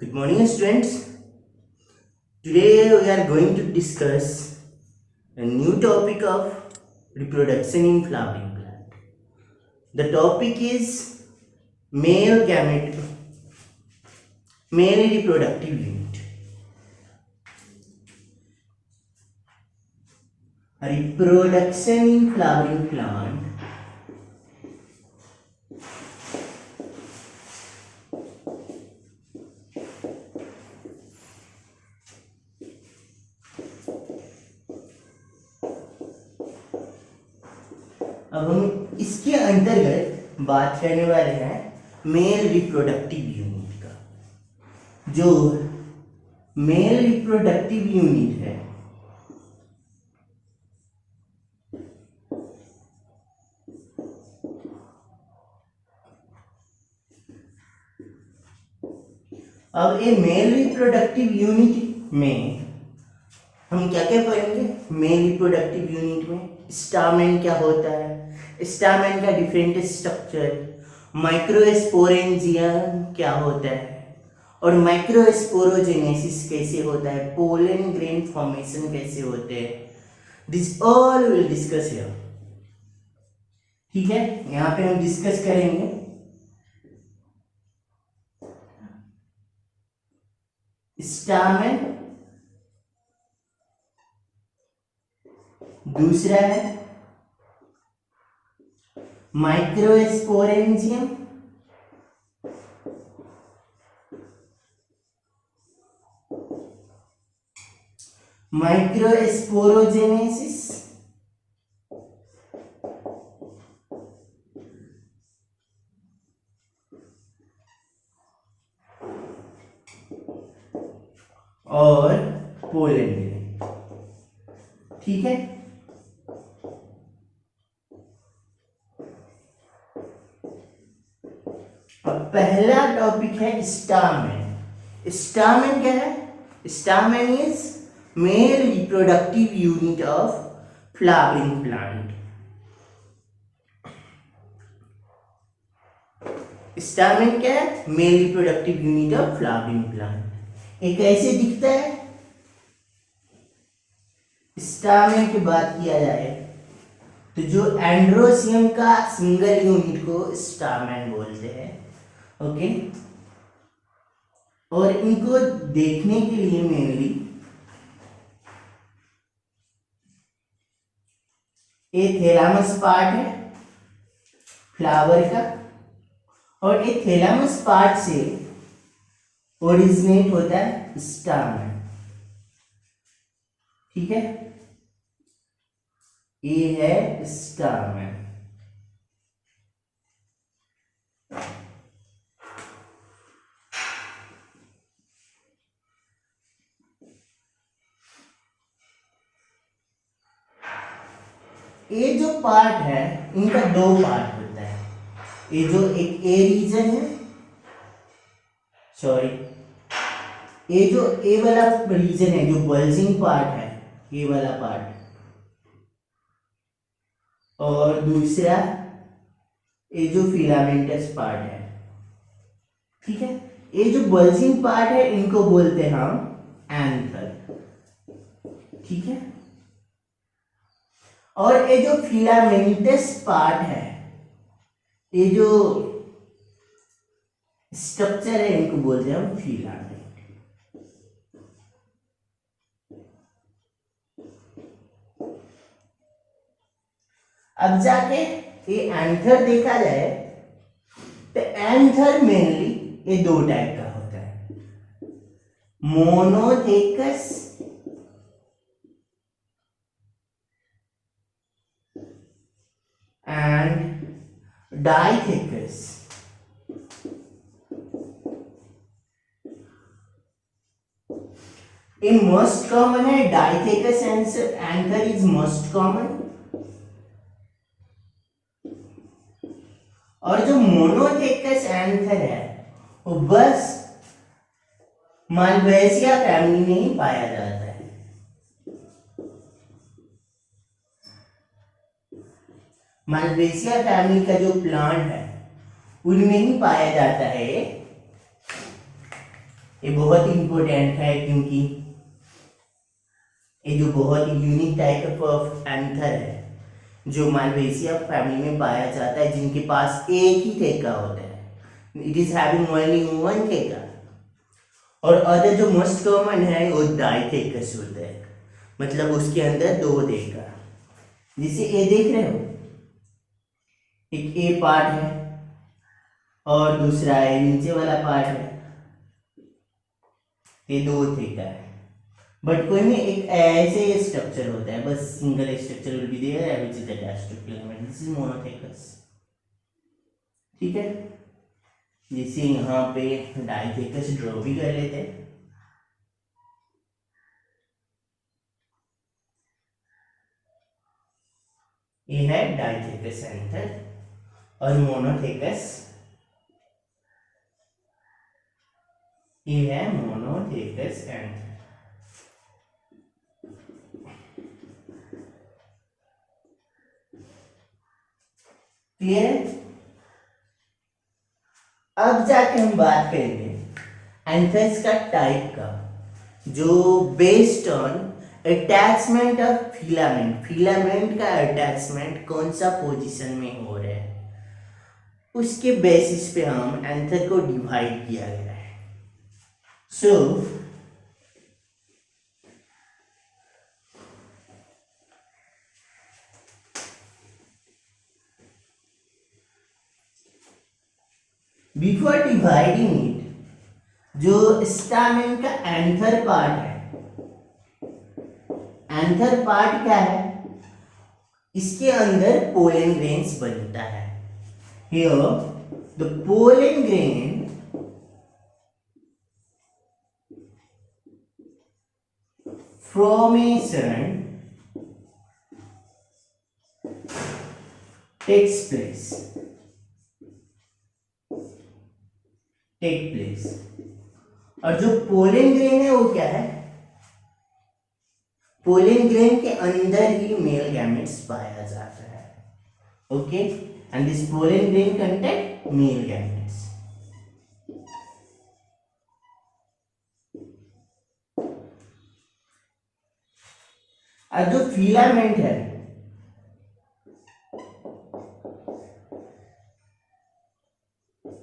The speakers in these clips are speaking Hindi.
Good morning, students. Today we are going to discuss a new topic of reproduction in flowering plant. The topic is male gamete, male reproductive unit. Reproduction in flowering plant अब हम इसके अंतर्गत बात करने वाले हैं मेल रिप्रोडक्टिव यूनिट का। जो मेल रिप्रोडक्टिव यूनिट है अब ये मेल रिप्रोडक्टिव यूनिट में हम क्या क्या पढ़ेंगे। मेल रिप्रोडक्टिव यूनिट में स्टामेन क्या होता है, स्टामेन का डिफरेंट स्ट्रक्चर, माइक्रोस्पोरेंजियम क्या होता है और माइक्रोस्पोरोजेनेसिस कैसे होता है, पोलन ग्रेन फॉर्मेशन कैसे होते हैं, this all will discuss here. ठीक है, यहाँ पे हम डिस्कस करेंगे स्टामेन, दूसरा है माइक्रोस्पोरेंजियम, माइक्रोस्पोरोजेनेसिस और पोलन ग्रेन। ठीक है, अब पहला टॉपिक है स्टामेन। स्टामेन क्या है? Stamen is male reproductive unit of flowering plant. Stamen क्या है? Male reproductive unit of flowering plant. ये कैसे दिखता है? स्टामेन की बात किया जाए तो जो एंड्रोसियम का सिंगल यूनिट को स्टामेन बोलते हैं। ओके, और इनको देखने के लिए मेनली ये थैलामस पार्ट है फ्लावर का, और ये थैलामस पार्ट से ओरिजिनेट होता है स्टामेन। ठीक है, ये है स्टामेन। ये जो पार्ट है इनका दो पार्ट होता है। ये जो एक ए रीजन है, सॉरी, ये जो ए वाला रीजन है जो बल्जिंग पार्ट है, ये वाला पार्ट, और दूसरा ये जो फिलामेंटस पार्ट है। ठीक है, ये जो बल्जिंग पार्ट है इनको बोलते हैं हम एंथर। ठीक है, और ये जो फिलामेंटस पार्ट है, ये जो स्ट्रक्चर है इनको बोलते हैं हम फिलामेंट। अब जाके ये एंथर देखा जाए तो एंथर मेनली ये दो टाइप का होता है, मोनोथेकस एंड डाइथेकस। ये मोस्ट कॉमन है, डाइथेकस एंथर इज मोस्ट कॉमन। और जो मोनोथेकस एंथर है वो बस मालवेसिया फैमिली में ही पाया जाता है। मालवेसिया फैमिली का जो प्लांट है उनमें ही पाया जाता है ये बहुत ही इंपॉर्टेंट है क्योंकि ये जो बहुत ही यूनिक टाइप ऑफ एंथर है जो मालवेसिया फैमिली में पाया जाता है, जिनके पास एक ही थेका होता है, it is having only one थेका। और अदर जो मोस्ट कॉमन है वो डाइथेकस होता है, मतलब उसके अंदर दो थेका। जिसे ये देख रहे हो, एक ए पार्ट है और दूसरा ये नीचे वाला पार्ट है, ये दो थेका है। बट कोई में एक ऐसे स्ट्रक्चर होता है, बस single structure will be there which is attached to filament, this is monothecous. ठीक है, जिसे यहाँ पे डाइथेकस ड्रॉ भी कर लेते हैं। ये है डाइथेकस एंथर और मोनोथेकस ये है मोनोथेकस एंथर। क्लियर है? अब जाके हम बात करेंगे एंथर्स का टाइप का, जो based on attachment of filament, filament का अटैचमेंट कौन सा पोजीशन में हो रहा है, उसके बेसिस पे हम एंथर को डिवाइड किया गया है। सो बिफोर डिवाइडिंग इट, जो स्टामेन का एंथर पार्ट है, एंथर पार्ट क्या है, इसके अंदर पोलन ग्रेन्स बनता है। Here the pollen grain formation takes place, और जो पोलन ग्रेन है वो क्या है, पोलन ग्रेन के अंदर ही मेल गैमेट्स पाया जाता है। Okay, and this pollen grain contain male gametes. और जो फिलामेंट है,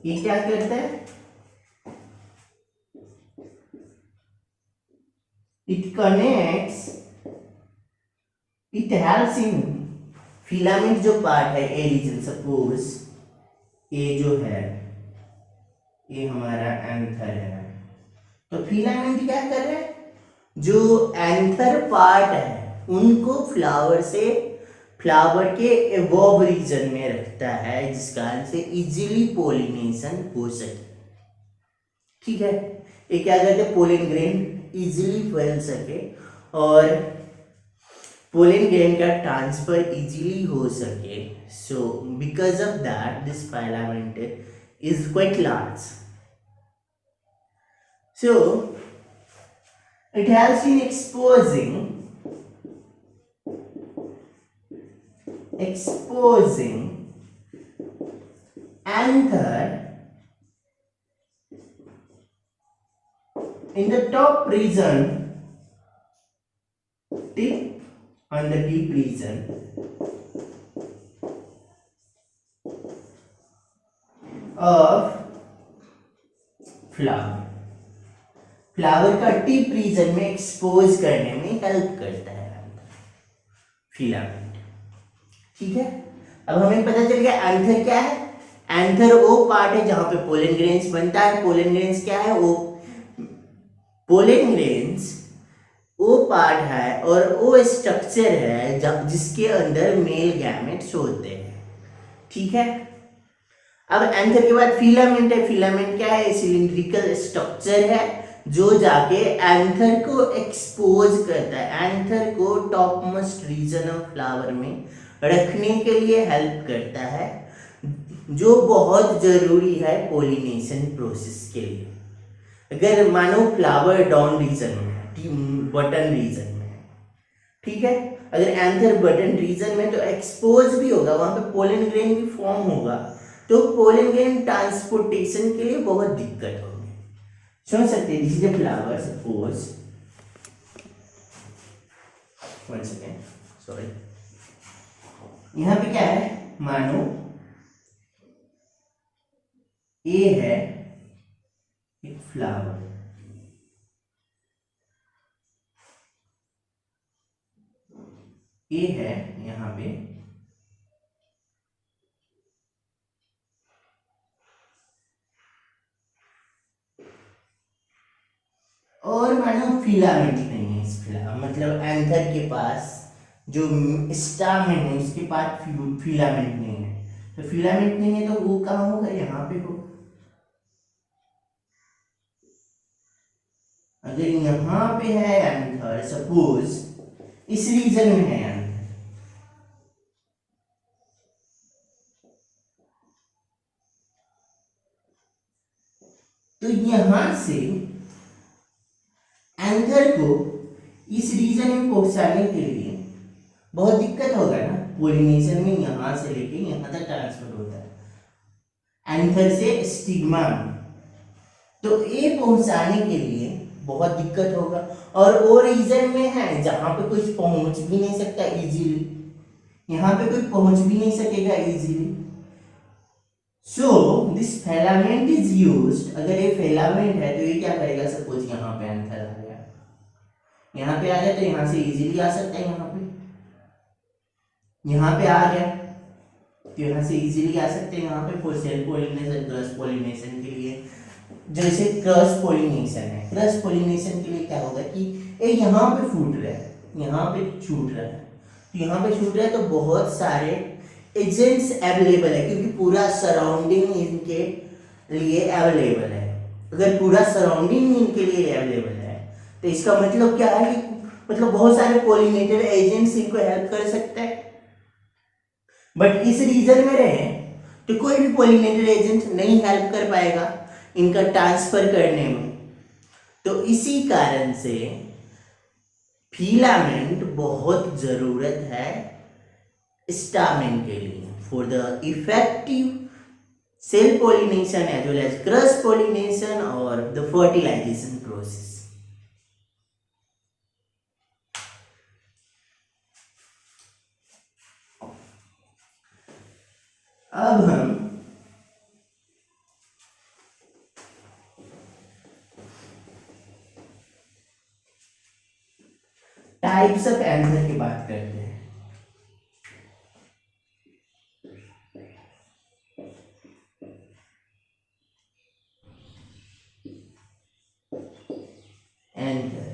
ये क्या करता है, it connects, it helps in filament जो पार्ट है ए रीजन, सपोज ये जो है ये हमारा एंथर है, तो फिलामेंट क्या कर रहा है, जो एंथर पार्ट है उनको फ्लावर से, फ्लावर के एबोव रीजन में रखता है, जिस कारण से इजीली पोलिनेशन हो सके। ठीक है, ये क्या करते हैं, पोलन ग्रेन इजीली फैल सके और पोलन ग्रेन का ट्रांसफर इजीली हो सके। So because of that this filament is quite large, so it helps in exposing anther in the top region, tip on the tip region of flower, flower का टिप रीजन में एक्सपोज करने में हेल्प करता है फिलामेंट। ठीक है, अब हमें पता चल गया एंथर क्या है। एंथर वो पार्ट है जहां पे पोलन ग्रेन्स बनता है। पोलन ग्रेन्स क्या है, वो पोलन ग्रेन्स वो पार्ट है और वो स्ट्रक्चर है जिसके अंदर मेल गैमेट्स होते हैं। ठीक है, अब एंथर के बाद फिलामेंट है। फिलामेंट क्या है, सिलिंड्रिकल स्ट्रक्चर है जो जाके एंथर को एक्सपोज करता है, एंथर को top most region of flower में रखने के लिए हेल्प करता है, जो बहुत जरूरी है पोलिनेशन प्रोसेस के लिए। अगर मानो फ्लावर डाउन रीजन में है, बटन रीजन में है, ठीक है, अगर एंथर बटन रीजन में तो एक्सपोज भी होगा, वहां पे पोलन ग्रेन भी फॉर्म होगा, तो पोलन ग्रेन ट्रांसपोर्टेशन के लिए बहुत दिक्कत होगी। समझ सकते हैं, this is a flower, suppose, one second, sorry, यहाँ पे क्या है, मानो ए है एक फ्लावर, ए है यहाँ पे और मानो फिलामेंट नहीं है इस मतलब एंथर के पास जो स्टामेन है उसके पास फिलामेंट नहीं है, तो फिलामेंट नहीं है तो वो कहाँ होगा, यहाँ पे हो। अगर यहाँ पे है एंथर, सपोज इस रीजन में है एंथर, तो यहां से एंथर को इस रीजन में पहुंचाने के लिए बहुत दिक्कत होगा ना, पोलिनेशन में यहां से लेके यहां तक ट्रांसफर होता है एंथर से स्टिग्मा में, तो ए पहुंचाने के लिए बहुत दिक्कत होगा, और वो रीजन में है जहां पे कुछ पहुंच भी नहीं सकता इजीली, यहाँ पे कोई पहुंच भी नहीं सकेगा easily. So this filament is used, अगर ये फिलामेंट है तो ये क्या करेगा, सपोज यहाँ पे एंथर आ गया, यहाँ पे आ गया तो यहाँ से इजीली आ सकता है, यहाँ पे आ गया तो यहाँ से इजीली आ सकते हैं, यहाँ पे for self pollination, cross pollination के लिए, जैसे क्रॉस पोलिनेशन है, क्रॉस पोलिनेशन के लिए क्या होगा कि ये यहाँ पे फूट रहा है, यहाँ पे छूट रहा है, तो यहाँ पे छूट रहा है तो बहुत सारे एजेंट्स अवेलेबल है, क्योंकि पूरा सराउंडिंग इनके लिए अवेलेबल है। अगर पूरा सराउंडिंग इनके लिए अवेलेबल है तो इसका मतलब क्या है कि मतलब बहुत सारे पोलिनेटर एजेंट्स इनको हेल्प कर सकते हैं, बट इस रीजन में रहे तो कोई भी पोलिनेटर एजेंट नहीं हेल्प कर पाएगा इनका ट्रांसफर करने में, तो इसी कारण से फिलामेंट बहुत जरूरत है स्टामेन के लिए for the effective self pollination as well as cross pollination और द फर्टिलाइजेशन प्रोसेस। अब हम टाइप्स ऑफ एंथर की बात करते हैं। Anther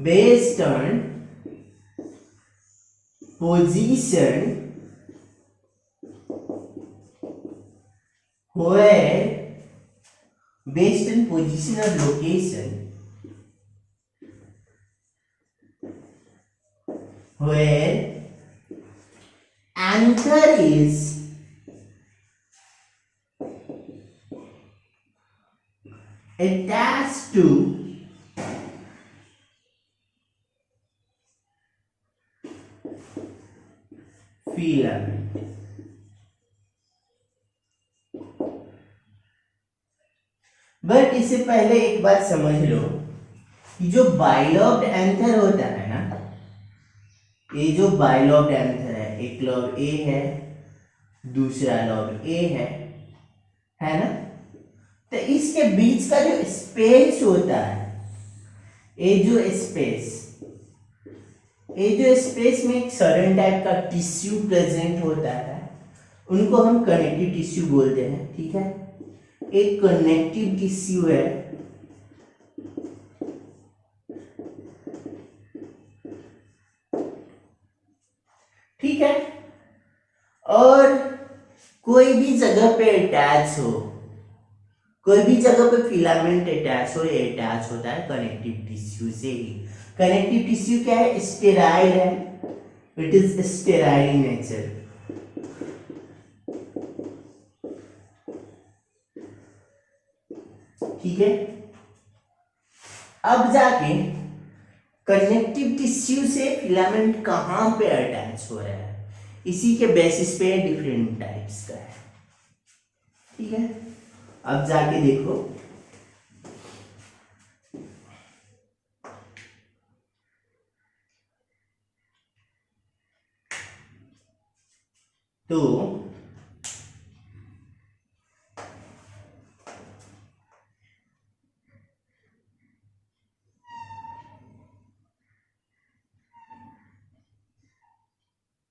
based on position where based on position or location where anchor is attached to filament। But इससे पहले एक बात समझ लो कि जो बाइलॉब्ड एंथर होता है ना, ये जो बाइलॉब्ड एंथर है, एक लॉब ए है, दूसरा लॉब ए है ना, तो इसके बीच का जो स्पेस होता है, ये जो स्पेस में एक सर्टेन टाइप का टिश्यू प्रेजेंट होता है, उनको हम कनेक्टिव टिश्यू बोलते हैं, ठीक है। एक कनेक्टिव टिश्यू है, ठीक है, और कोई भी जगह पे अटैच हो, कोई भी जगह पे फिलामेंट अटैच हो, ये अटैच होता है कनेक्टिव टिश्यू से ही। कनेक्टिव टिश्यू क्या है, स्टेराइल है, it is sterile in nature. ठीक है, अब जाके कनेक्टिव टिश्यू से फिलामेंट कहां पे अटैच हो रहा है, इसी के बेसिस पे डिफरेंट टाइप्स का है। ठीक है, अब जाके देखो तो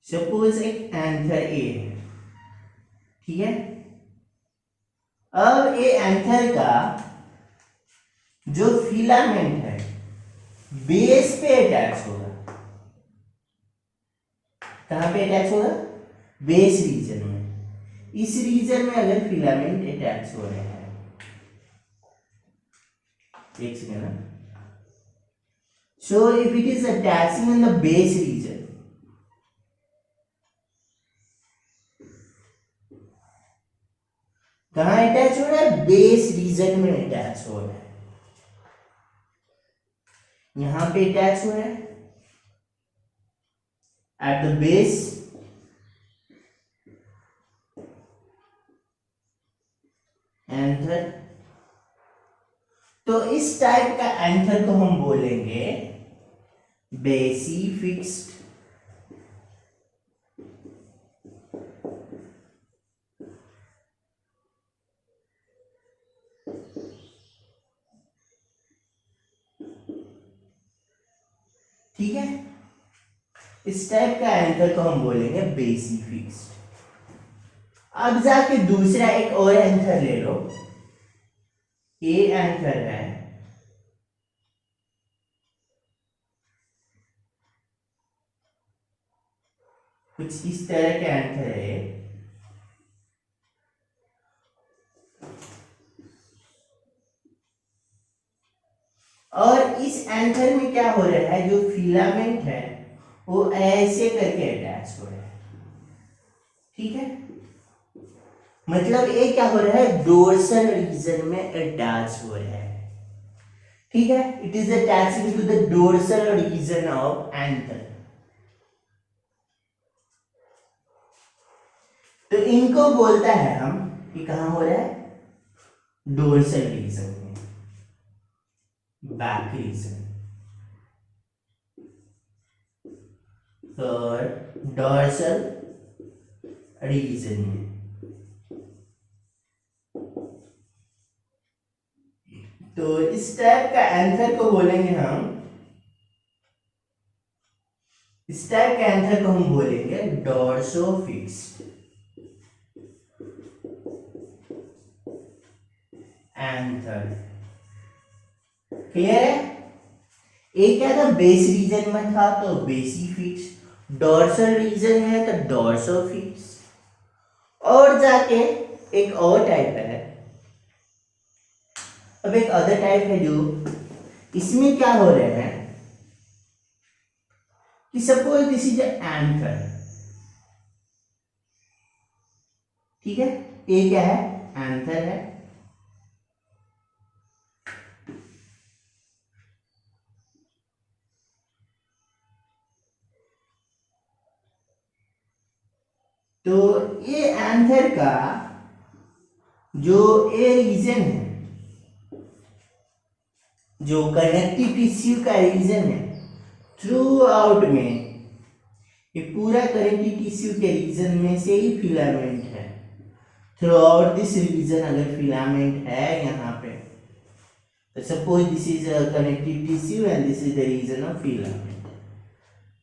सपोज एक एंथर ए है, ठीक है। अब ये एंथर का जो फिलामेंट है बेस पे अटैच होगा। कहां पे अटैच होगा? बेस रीजन में। इस रीजन में अगर फिलामेंट अटैच हो रहे हैं, एक सेकेंड ना, so if it is attaching in the base reason, कहां अटैच हो रहा है? बेस रीजन में अटैच हो रहा है। यहां पे अटैच हो रहा है एट द बेस, एंथर। तो इस टाइप का एंथर को हम बोलेंगे बेसी फिक्स्ड। ठीक है, इस टाइप का एंथर को हम बोलेंगे बेसी फिक्स्ड। अब जाके दूसरा एक और एंथर ले लो। ए एंथर है, कुछ इस तरह के एंथर है, और इस एंथर में क्या हो रहा है? जो फिलामेंट है वो ऐसे करके अटैच हो रहा है। ठीक है, मतलब ये क्या हो रहा है? डोर्सल रीजन में अटैच हो रहा है। ठीक है, it is attaching to the dorsal region of anther. तो इनको बोलता है हम कि कहां हो रहा है? डोर्सल रीजन में, बैक रीजन, और डोर्सल रीजन में। तो इस टाइप का एंथर को बोलेंगे हम, इस टाइप के एंथर को हम बोलेंगे डोर्सोफिक्स्ड एंथर। क्लियर है? एक क्या था? बेस रीजन में था तो बेसी फिक्स, डोर्सल रीजन है तो डोर्सोफिक्स। और जाके एक और टाइप है, अब एक अदर टाइप है जो इसमें क्या हो रहा है कि सपोज दिस इज एंथर। ठीक है, ये क्या है? एंथर है। तो ये एंथर का जो ए रीजन है, जो कनेक्टिव टिश्यू का रीजन है, थ्रू आउट में ये पूरा कनेक्टिव टिश्यू के रीजन में से ही फिलामेंट है। थ्रू आउट दिस रीजन अगर फिलामेंट है यहाँ पे, तो suppose this is a connective tissue and this is the region of filament.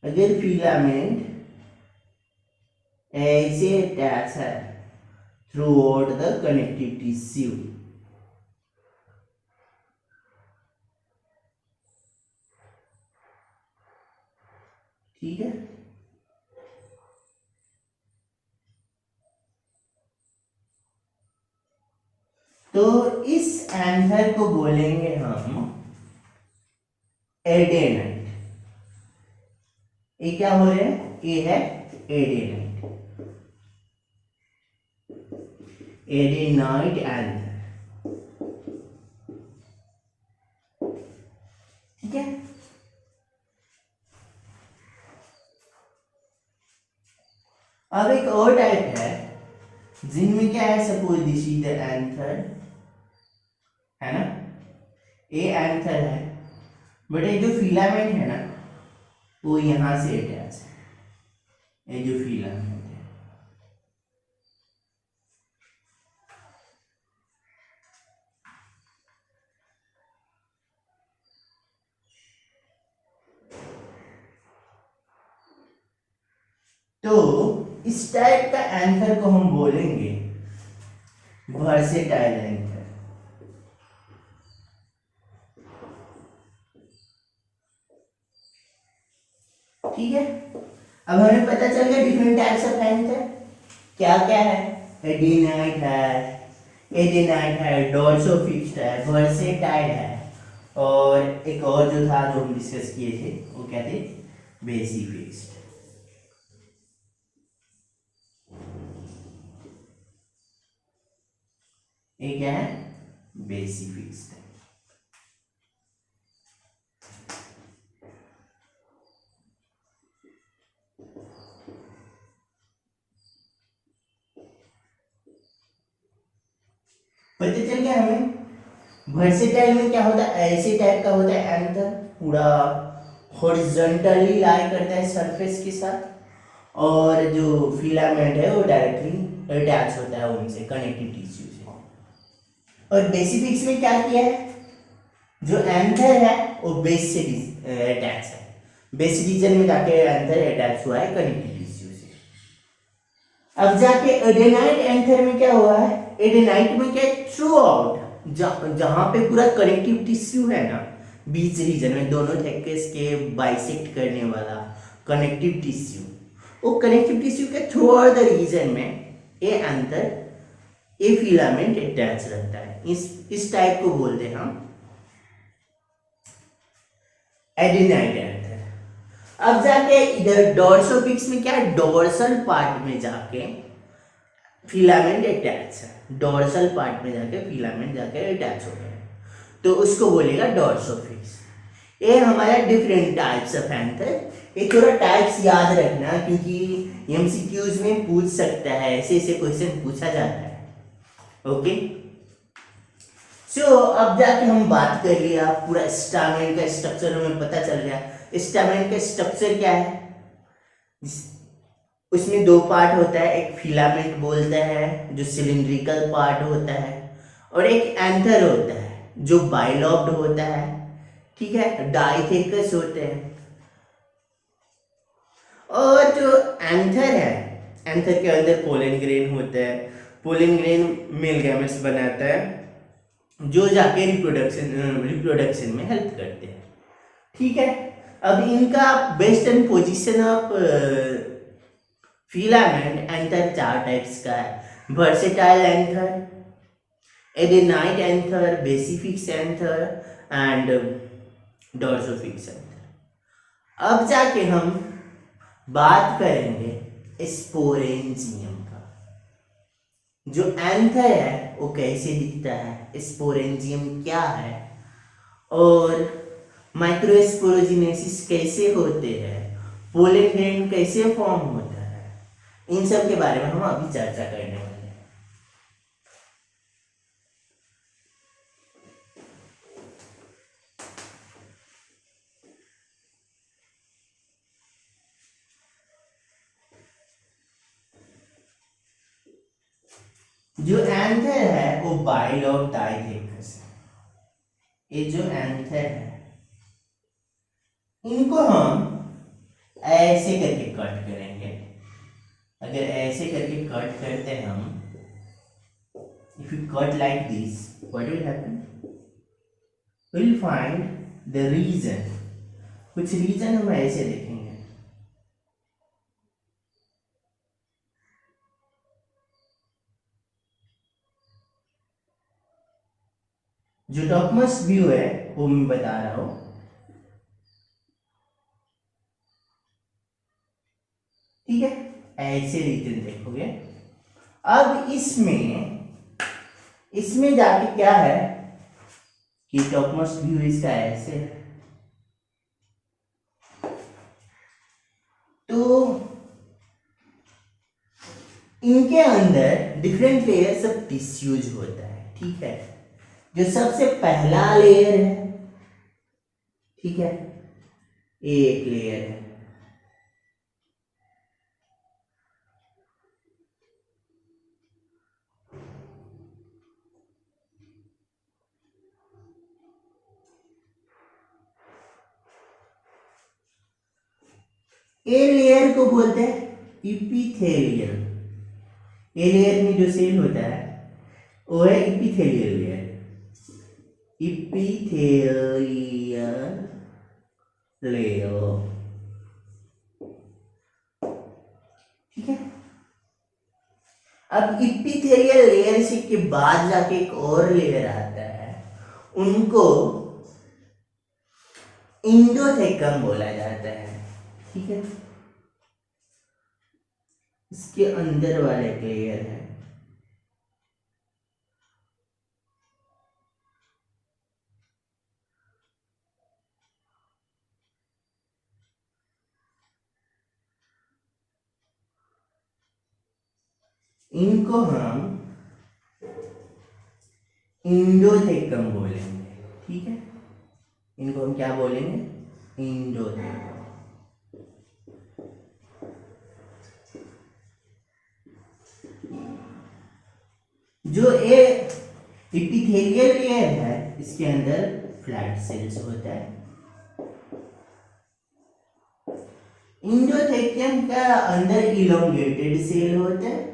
अगर फिलामेंट ऐसे अटैच है throughout the connective tissue, ठीक है, तो इस एंथर को बोलेंगे हम एडेनाइट। ये क्या हो रहे हैं? ये है एडेनाइट, एडेनाइट एंथर। ठीक है, जिनमें क्या है, suppose this is the anther, है ना, ये एंथर है, बट ये जो फिलामेंट है ना वो यहां से अटैच है, ये जो फिलामेंट है। तो इस टाइप का एंथर को हम बोलेंगे वर्सेटाइल एंथर। ठीक है, अब हमें पता चल गया डिफरेंट टाइप्स ऑफ एंथर क्या क्या है। एडेनाइट है, डोर्सोफिक्स्ड है, वर्सेटाइल है, और एक और जो था जो हम डिस्कस किए थे वो क्या थे, बेसिफिक्स्ड। ये क्या है, बेसिफिक्स्ड है। पता चल गया हमें। वर्सेटाइल में क्या होता है, ऐसे टाइप का होता है एंथर, पूरा हॉरिजॉन्टली लाई करता है सरफेस के साथ, और जो फिलामेंट है वो डायरेक्टली अटैच होता है उनसे, कनेक्टिव टिश्यू से। और बेसिफिक्स में क्या किया है, जो एंथर है वो बेस से अटैच है, बेस रीजन में जाके एंथर अटैच हुआ है कनेक्टिव टिश्यू से। अब जाके एडेनाइट एंथर में क्या हुआ है, एडेनाइट में क्या थ्रू आउट जहां पे पूरा कनेक्टिव टिश्यू है ना, बीच रीजन में दोनों थेकेस के बाइसेक्ट करने वाला कनेक्टिव टिश्यू, वो कनेक्टिव टिश्यू के थ्रू आउट द रीजन में ये एंथर, ये फिलामेंट अटैच रहता है। इस टाइप को बोलते हैं हम एडेनाइट एंथर। अब जाके इधर डोर्सोफिक्स में क्या है, डोर्सल पार्ट में जाके फिलामेंट अटैच है, डोर्सल पार्ट में जाके फिलामेंट जाके अटैच हो गया, तो उसको बोलेगा डोर्सोफिक्स। ये हमारा डिफरेंट टाइप्स ऑफ एंथर। ये थोड़ा टाइप्स याद रखना क्योंकि एमसीक्यूज में पूछ सकता है, ऐसे ऐसे क्वेश्चन पूछा जाता है। ओके, सो अब जाके हम बात कर लिया पूरा स्टामेन का स्ट्रक्चर, हमें पता चल गया स्टामेन का स्ट्रक्चर क्या है। उसमें दो पार्ट होता है, एक फिलामेंट बोलते हैं जो सिलिंड्रिकल पार्ट होता है, और एक एंथर होता है जो बाइलॉब्ड होता है। ठीक है, डाइथेकस होते हैं। और जो एंथर है, एंथर के अंदर पोलन ग्रेन होता है, पोलन ग्रेन मेल गैमेट्स बनाता है जो जाके रिप्रोडक्शन में हेल्प करते हैं। ठीक है, अब इनका best and position of filament anther चार टाइप्स का है, versatile anther, adnate anther, basifixed anther and dorsifixed anther. अब जाके हम बात करेंगे स्पोरेंजियम का। जो एंथर है वो कैसे दिखता है, स्पोरेंजियम क्या है, और माइक्रोस्पोरोजिनेसिस कैसे होते हैं, पोलन ग्रेन कैसे फॉर्म होता है, इन सब के बारे में हम अभी चर्चा करने वाले हैं। जो एंथर है वो बाइलॉब डाइथेकस है। ये जो एंथर है इनको हम ऐसे करके कट करेंगे। अगर ऐसे करके कट करते हैं हम, if you cut like this, what will happen? We'll find the region, कुछ रीजन हम ऐसे देखेंगे। जो टॉपमोस्ट व्यू है वो मैं बता रहा हूं। ठीक है, ऐसे रीजन देखोगे। अब इसमें जाके क्या है कि टॉपमोस्ट व्यू इसका ऐसे है, तो इनके अंदर डिफरेंट लेयर्स ऑफ टिश्यूज होता है, ठीक है। जो सबसे पहला लेयर है, ठीक है, एक लेयर है, ए लेयर को बोलते हैं इपिथेलियल। ए लेयर में जो सेल होता है वो है इपिथेलियल लेयर, इपिथेलियल लेयर, ठीक है। अब इपिथेलियल लेयर से के बाद जाके एक और लेयर आता है, उनको इंडोथेकम बोला जाता है, ठीक है। इसके अंदर वाले लेयर है इनको हम इंडोथेकम बोलेंगे, ठीक है। इनको हम क्या बोलेंगे, इंडोथेकम। जो ये इपिथेलियल लेयर है इसके अंदर फ्लैट सेल्स होता है। इंडोथेलियम का अंदर इलोंगेटेड सेल होते हैं।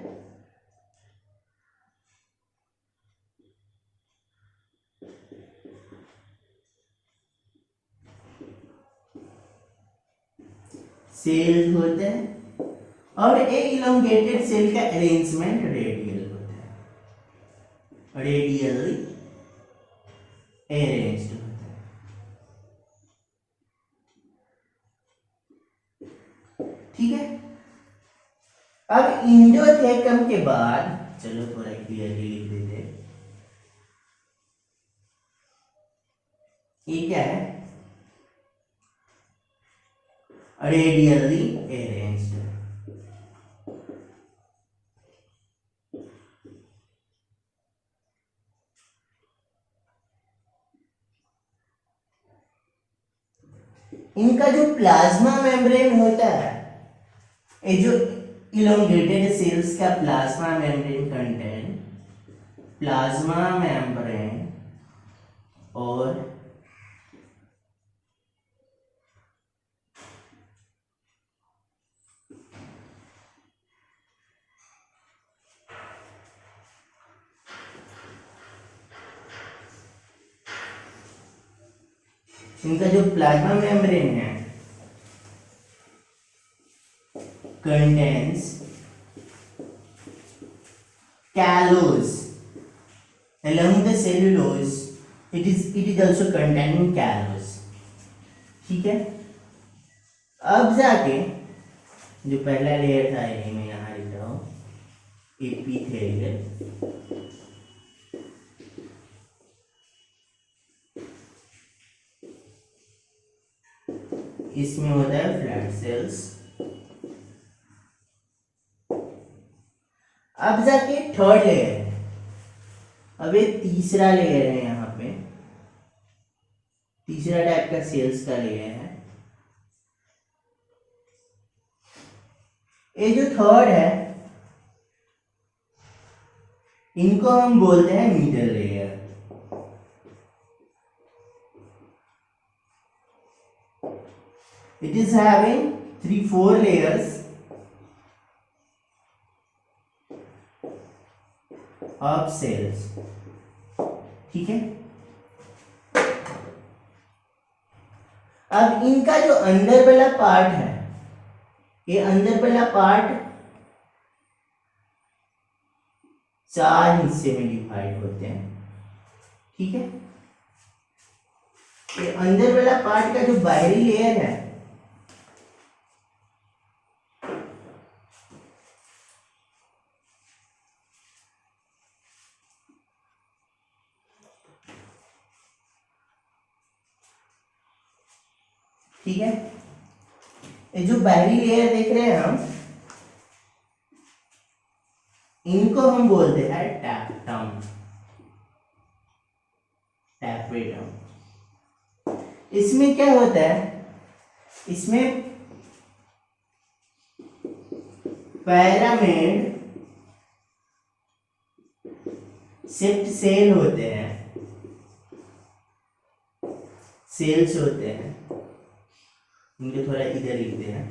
सेल्स होते हैं और एक इलोंगेटेड सेल का अरेंजमेंट रेडियल होता है, रेडियली अरेंज्ड होता है, ठीक है। अब इंडोथेकम के बाद चलो थोड़ा क्लियरली लिख देते हैं, ये क्या है, रेडियली अरेंज्ड। इनका जो प्लाज्मा मेम्ब्रेन होता है, ये जो इलोंगेटेड सेल्स का plasma membrane content, plasma membrane और इनका जो प्लाज्मा मेम्ब्रेन है contains callose along the cellulose, it is also containing callose, ठीक है। अब जाके जो पहला लेयर था ये मैं यहाँ लिख रहा हूँ एपिथेलियल, इसमें होता है फ्लैट सेल्स। अब जाके थर्ड लेयर है, अब ये तीसरा लेयर है, यहाँ पे तीसरा टाइप का सेल्स का लेयर है। ये जो थर्ड है इनको हम बोलते हैं middle layer. It is having 3-4 layers of cells, ठीक है। अब इनका जो अंदर वाला पार्ट है, ये अंदर वाला पार्ट 4 हिस्से में डिवाइड होते हैं, ठीक है। ये अंदर वाला पार्ट का जो बाहरी लेयर है ठीक है, ये जो बाहरी लेयर देख रहे हैं हम, इनको हम बोलते हैं टैप्टम, टैपेटम। इसमें क्या होता है, इसमें पैरामिड शेप्ड सेल होते हैं, सेल्स होते हैं, इनको थोड़ा इधर लिखते हैं।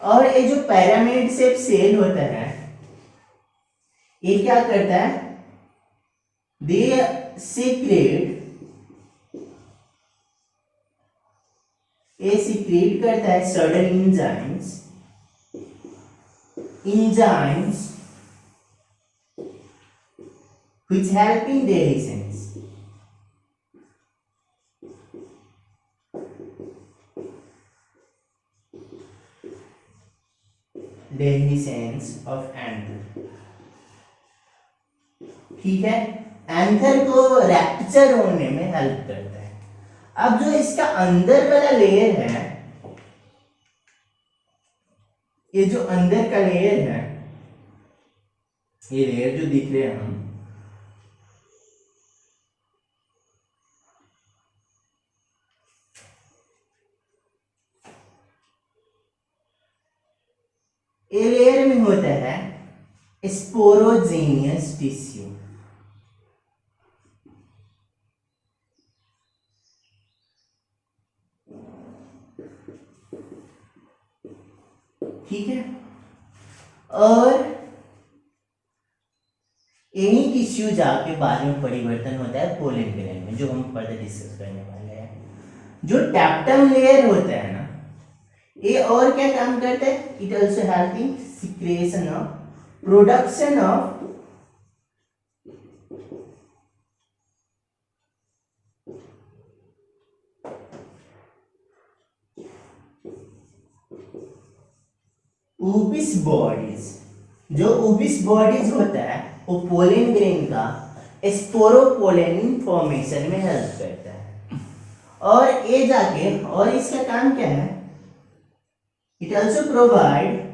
और ये जो पैरामिड शेप सेल होता है, ये क्या करता है, दे सीक्रेट करता है certain enzymes which help in dehiscence. Dehiscence of anther, ठीक है, एंथर को रैप्चर होने में हेल्प करता है। अब जो इसका अंदर वाला लेयर है, ये जो अंदर का लेयर है, ये लेयर जो दिख रहे हैं हम, ये लेयर में होता है स्पोरोजेनियस टिश्यू। ठीक है, और यही टिश्यू जाके बाद में परिवर्तन होता है पोलन ग्रेन में, जो हम फर्दर डिस्कस करने वाले हैं। जो टैप्टम लेयर होता है ना, ये और क्या काम करता है, it also helping secretion of production of Ubisch bodies. जो ऊबिस बॉडीज होता है वो पोलन ग्रेन का स्पोरोपोलेनिन फॉर्मेशन में हेल्प करता है। और ये जाके, और इसका काम क्या है, it also provide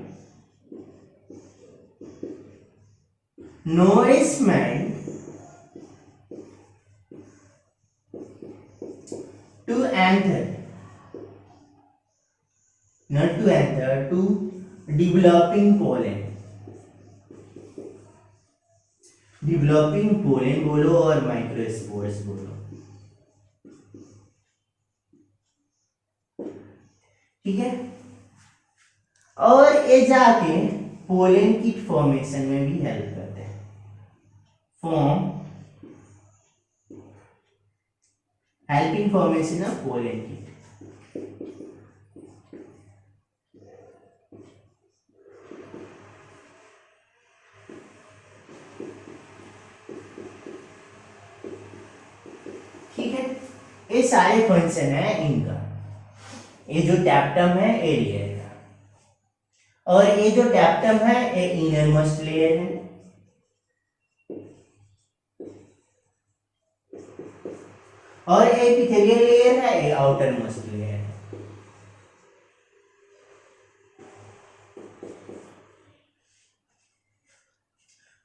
nourishment to anther, not to anther, to developing pollen, developing pollen बोलो और माइक्रोस्पोर्स बोलो, ठीक है। और ये जाके पोलन किट फॉर्मेशन में भी हेल्प करते हैं, form helping formation of pollen kit. ठीक है, ये सारे फंक्शन है इनका। ये जो टैप्टम है ये लेयर का, और ये जो टैप्टम है ये इनरमोस्ट लेयर है, और ये एपिथेलियल लेयर है, ये आउटर मोस्ट लेयर है।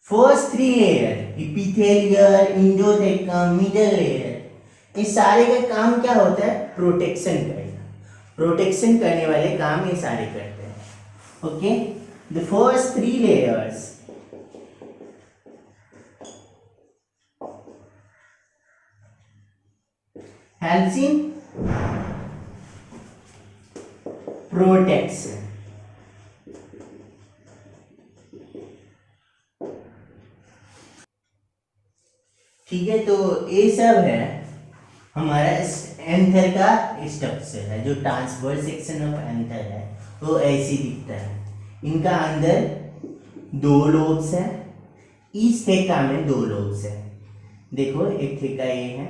First three layer, epithelial, endothelium, middle layer, ये सारे का काम क्या होता है, प्रोटेक्शन करना। प्रोटेक्शन करने वाले काम ये सारे करते हैं। Okay, the first three layers helps in protection। ठीक है, तो ये सब है हमारा एंथर का स्ट्रक्चर है। जो ट्रांसवर्स सेक्शन ऑफ एंथर है वो ऐसे दिखता है। इनका अंदर दो लोब्स है, इस थेका में दो लोब्स है। देखो, एक थेका ये है,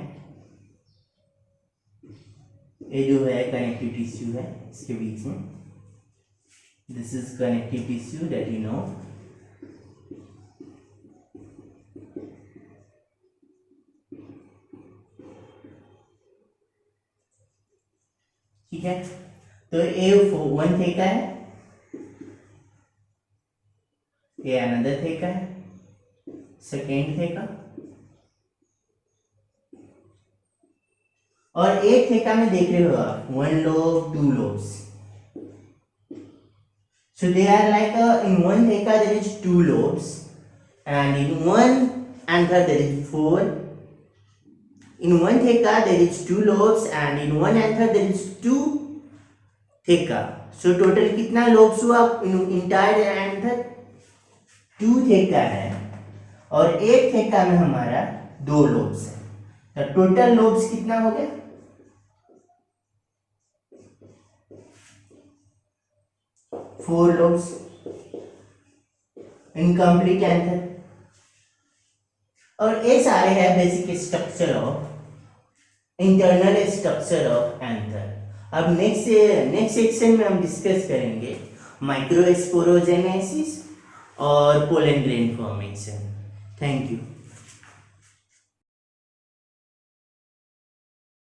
ये जो है कनेक्टिव टिश्यू है इसके बीच में, this is connective tissue that you know. ठीक है, तो ये वन थेका है, ये अनदर थेका है, सेकेंड थेका, और एक थेका में देख रहे हो आप, 1 lobe, 2 lobes. So they are like in one theka there is 2 lobes, and in one anther there is 4. In one theka there is 2 lobes, and in one anther there is 2 theka. So total कितना lobes हुआ in entire anther? 2 theka है, और एक थेका में हमारा 2 lobes है. तो टोटल lobes कितना हो गया? 4 lobes. Incomplete answer. और ये सारे है basic structure of internal structure of anther. अब नेक्स्ट सेक्शन में हम डिस्कस करेंगे माइक्रोस्पोरोजेनेसिस और pollen grain formation. Thank you.